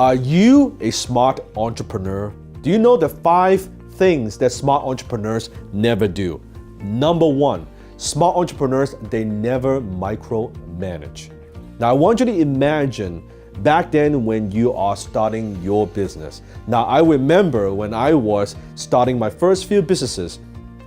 Are you a smart entrepreneur? Do you know the 5 things that smart entrepreneurs never do? Number 1, smart entrepreneurs, they never micromanage. Now I want you to imagine back then when you are starting your business. Now I remember when I was starting my first few businesses,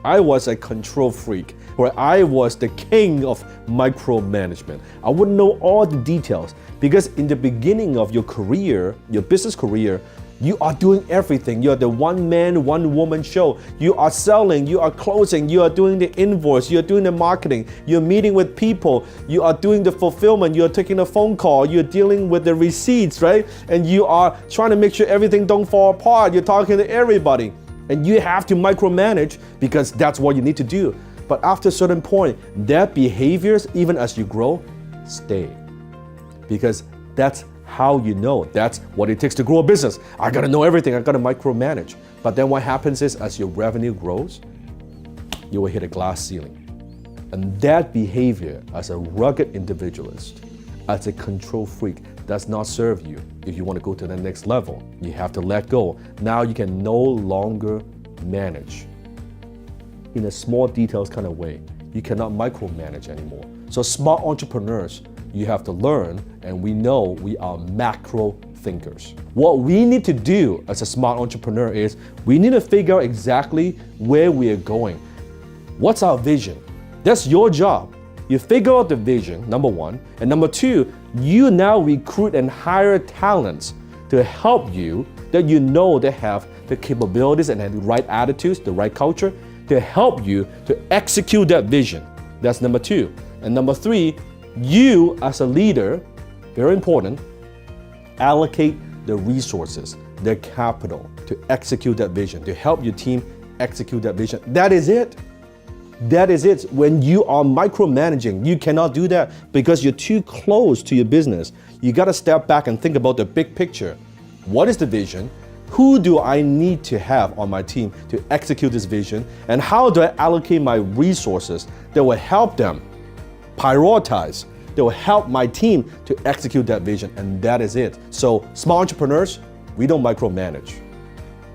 I was a control freak, where I was the king of micromanagement. I wouldn't know all the details because in the beginning of your career, your business career, you are doing everything. You're the one man, one woman show. You are selling, you are closing, you are doing the invoice, you're doing the marketing, you're meeting with people, you are doing the fulfillment, you're taking a phone call, you're dealing with the receipts, right? And you are trying to make sure everything don't fall apart. You're talking to everybody. And you have to micromanage because that's what you need to do. But after a certain point, that behaviors, even as you grow, stay. Because that's how you know. That's what it takes to grow a business. I gotta know everything, I gotta micromanage. But then what happens is, as your revenue grows, you will hit a glass ceiling. And that behavior, as a rugged individualist, as a control freak, does not serve you. If you want to go to the next level, you have to let go. Now you can no longer manage in a small details kind of way. You cannot micromanage anymore. So smart entrepreneurs, you have to learn, and we know we are macro thinkers. What we need to do as a smart entrepreneur is we need to figure out exactly where we are going. What's our vision? That's your job. You figure out the vision, number 1, and number 2, you now recruit and hire talents to help you that you know they have the capabilities and have the right attitudes, the right culture to help you to execute that vision. That's number 2. And number 3, you as a leader, very important, allocate the resources, the capital to execute that vision, to help your team execute that vision. That is it. That is it. When you are micromanaging, you cannot do that because you're too close to your business. You got to step back and think about the big picture. What is the vision? Who do I need to have on my team to execute this vision? And how do I allocate my resources that will help them prioritize, that will help my team to execute that vision? And that is it. So smart entrepreneurs, we don't micromanage.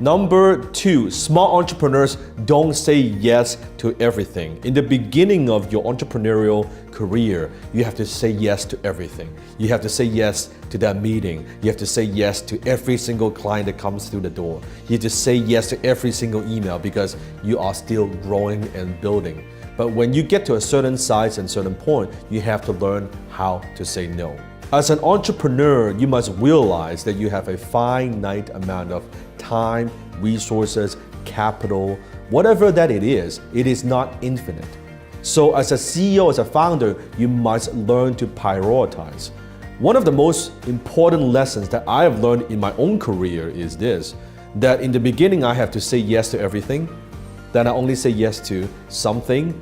Number 2, smart entrepreneurs don't say yes to everything. In the beginning of your entrepreneurial career, you have to say yes to everything. You have to say yes to that meeting. You have to say yes to every single client that comes through the door. You have to say yes to every single email because you are still growing and building. But when you get to a certain size and certain point, you have to learn how to say no. As an entrepreneur, you must realize that you have a finite amount of time, resources, capital, whatever that it is not infinite. So as a CEO, as a founder, you must learn to prioritize. One of the most important lessons that I have learned in my own career is this, that in the beginning I have to say yes to everything, then I only say yes to something,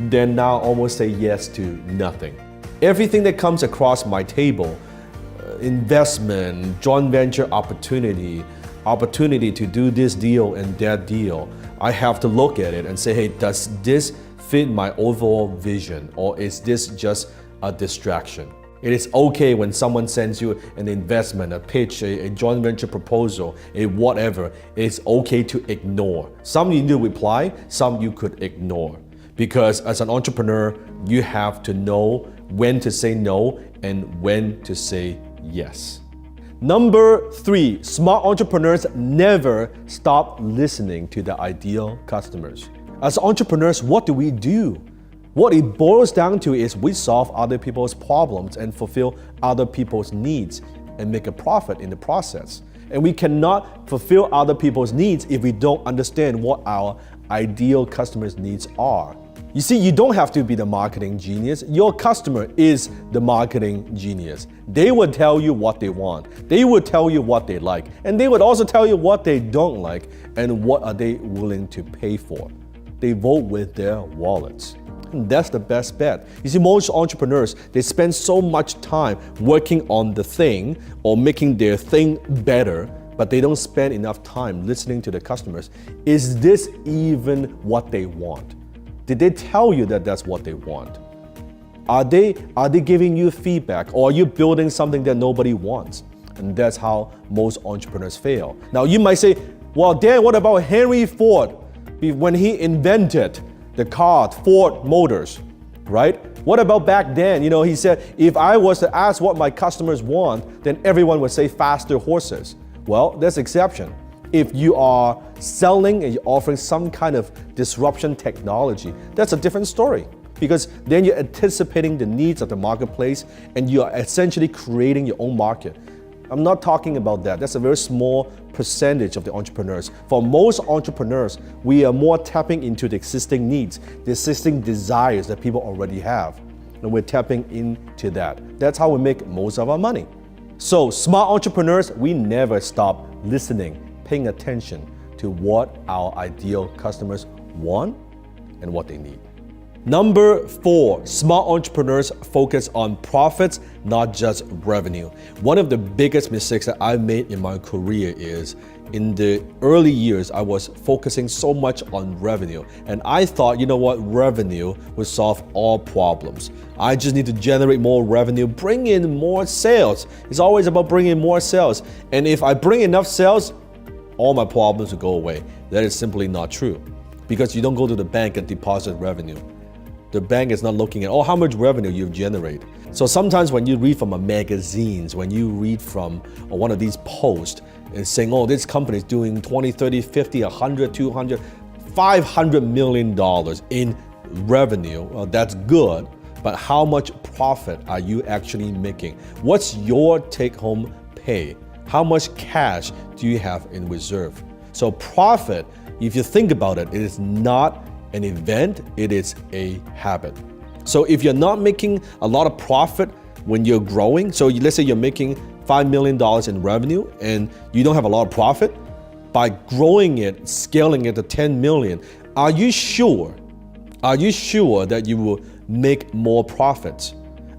then now almost say yes to nothing. Everything that comes across my table, investment, joint venture opportunity to do this deal and that deal, I have to look at it and say, hey, does this fit my overall vision, or is this just a distraction? It is okay when someone sends you an investment, a pitch, a joint venture proposal, a whatever. It's okay to ignore. Some you need to reply, some you could ignore. Because as an entrepreneur, you have to know when to say no and when to say yes. Number 3, smart entrepreneurs never stop listening to their ideal customers. As entrepreneurs, what do we do? What it boils down to is we solve other people's problems and fulfill other people's needs and make a profit in the process. And we cannot fulfill other people's needs if we don't understand what our ideal customers' needs are. You see, you don't have to be the marketing genius. Your customer is the marketing genius. They would tell you what they want. They would tell you what they like. And they would also tell you what they don't like and what are they willing to pay for. They vote with their wallets. And that's the best bet. You see, most entrepreneurs, they spend so much time working on the thing or making their thing better, but they don't spend enough time listening to the customers. Is this even what they want? Did they tell you that that's what they want? Are they giving you feedback, or are you building something that nobody wants? And that's how most entrepreneurs fail. Now you might say, well, Dan, what about Henry Ford when he invented the car, Ford Motors, right? What about back then? He said, if I was to ask what my customers want, then everyone would say faster horses. Well, there's exception. If you are selling and you're offering some kind of disruption technology, that's a different story. Because then you're anticipating the needs of the marketplace and you are essentially creating your own market. I'm not talking about that. That's a very small percentage of the entrepreneurs. For most entrepreneurs, we are more tapping into the existing needs, the existing desires that people already have. And we're tapping into that. That's how we make most of our money. So smart entrepreneurs, we never stop listening, paying attention to what our ideal customers want and what they need. Number 4, smart entrepreneurs focus on profits, not just revenue. One of the biggest mistakes that I've made in my career is in the early years, I was focusing so much on revenue. And I thought, revenue would solve all problems. I just need to generate more revenue, bring in more sales. It's always about bringing in more sales. And if I bring enough sales, all my problems will go away. That is simply not true. Because you don't go to the bank and deposit revenue. The bank is not looking at, how much revenue you've generated. So sometimes when you read from a magazines, when you read from one of these posts and saying, this company is doing 20, 30, 50, 100, 200, $500 million in revenue, well, that's good, but how much profit are you actually making? What's your take-home pay? How much cash do you have in reserve? So profit, if you think about it, it is not an event, it is a habit. So if you're not making a lot of profit when you're growing, so let's say you're making $5 million in revenue and you don't have a lot of profit, by growing it, scaling it to 10 million, are you sure that you will make more profits?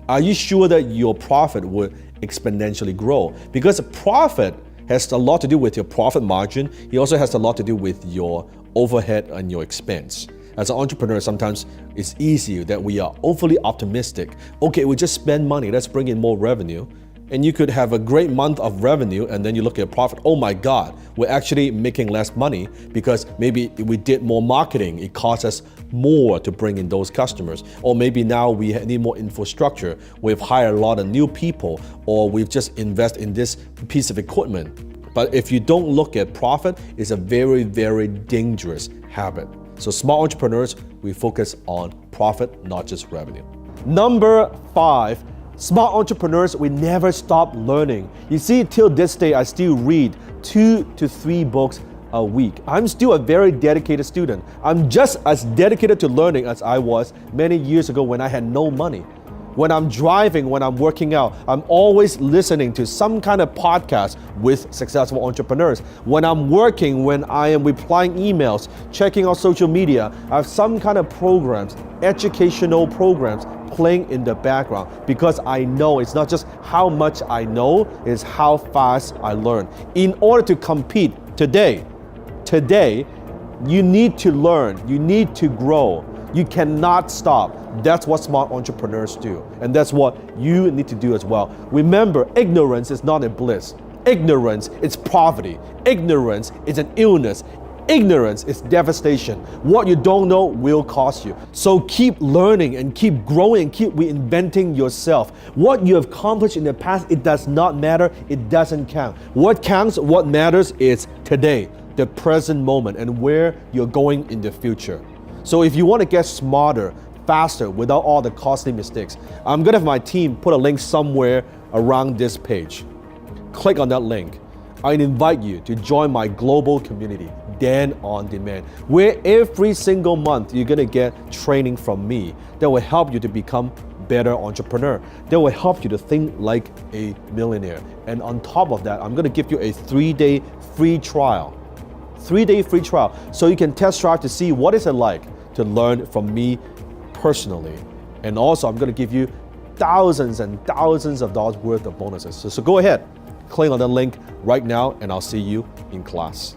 Are you sure that your profit will exponentially grow? Because profit has a lot to do with your profit margin. It also has a lot to do with your overhead and your expense. As an entrepreneur, sometimes it's easy that we are overly optimistic. Okay, we just spend money, let's bring in more revenue. And you could have a great month of revenue and then you look at profit. Oh my God, we're actually making less money because maybe we did more marketing. It cost us more to bring in those customers. Or maybe now we need more infrastructure. We've hired a lot of new people, or we've just invested in this piece of equipment. But if you don't look at profit, it's a very, very dangerous habit. So smart entrepreneurs, we focus on profit, not just revenue. Number 5, smart entrepreneurs, we never stop learning. You see, till this day, I still read 2 to 3 books a week. I'm still a very dedicated student. I'm just as dedicated to learning as I was many years ago when I had no money. When I'm driving, when I'm working out, I'm always listening to some kind of podcast with successful entrepreneurs. When I'm working, when I am replying emails, checking out social media, I have some kind of programs, educational programs playing in the background, because I know it's not just how much I know, it's how fast I learn. In order to compete today, you need to learn, you need to grow. You cannot stop. That's what smart entrepreneurs do. And that's what you need to do as well. Remember, ignorance is not a bliss. Ignorance is poverty. Ignorance is an illness. Ignorance is devastation. What you don't know will cost you. So keep learning and keep growing and keep reinventing yourself. What you have accomplished in the past, it does not matter. It doesn't count. What counts, what matters is today, the present moment, and where you're going in the future. So if you want to get smarter, faster, without all the costly mistakes, I'm going to have my team put a link somewhere around this page. Click on that link. I invite you to join my global community, Dan On Demand, where every single month you're going to get training from me that will help you to become better entrepreneur, that will help you to think like a millionaire. And on top of that, I'm going to give you a 3-day free trial. 3-day free trial, so you can test drive to see what is it like to learn from me personally. And also, I'm going to give you thousands and thousands of dollars worth of bonuses. So go ahead, click on the link right now, and I'll see you in class.